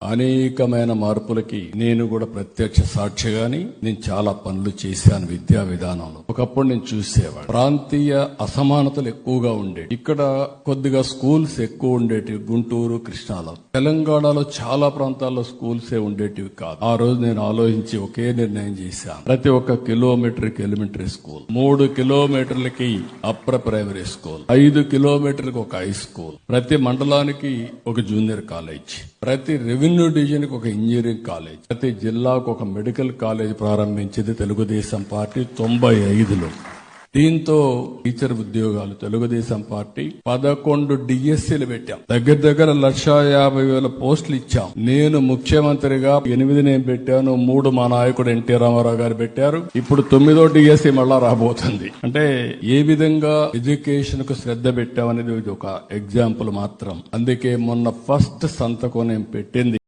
అనేకమైన మార్పులకి నేను కూడా ప్రత్యక్ష సాక్షిగాని నేను చాలా పనులు చేశాను విద్యా విధానంలో. ఒకప్పుడు నేను చూసేవాడు ప్రాంతీయ అసమానతలు ఎక్కువగా ఉండేవి. ఇక్కడ కొద్దిగా స్కూల్స్ ఎక్కువ ఉండేటివి గుంటూరు, కృష్ణాలో. తెలంగాణలో చాలా ప్రాంతాల్లో స్కూల్సే ఉండేటివి కాదు. ఆ రోజు నేను ఆలోచించి ఒకే నిర్ణయం చేశాను. ప్రతి ఒక్క కిలోమీటర్కి ఎలిమెంటరీ స్కూల్, 3 కిలోమీటర్లకి అప్పర్ ప్రైమరీ స్కూల్, 5 కిలోమీటర్లకు ఒక హై స్కూల్, ప్రతి మండలానికి ఒక జూనియర్ కాలేజ్, ప్రతి రెవెన్యూ డివిజన్ కి ఒక ఇంజనీరింగ్ కాలేజ్, ప్రతి జిల్లాకు ఒక మెడికల్ కాలేజ్ ప్రారంభించింది తెలుగుదేశం పార్టీ 95లో. దీంతో టీచర్ ఉద్యోగాలు తెలుగుదేశం పార్టీ 11 డిఎస్సీలు పెట్టాం. దగ్గర 1,50,000 పోస్టులు ఇచ్చాం. నేను ముఖ్యమంత్రిగా 8 నేను పెట్టాను, 3 మా నాయకుడు ఎన్టీ రామారావు గారు పెట్టారు. ఇప్పుడు 9వ డిఎస్సీ మళ్ళా రాబోతుంది. అంటే ఏ విధంగా ఎడ్యుకేషన్ కు శ్రద్ధ పెట్టామనేది ఒక ఎగ్జాంపుల్ మాత్రం. అందుకే మొన్న ఫస్ట్ సంతకం నేను పెట్టింది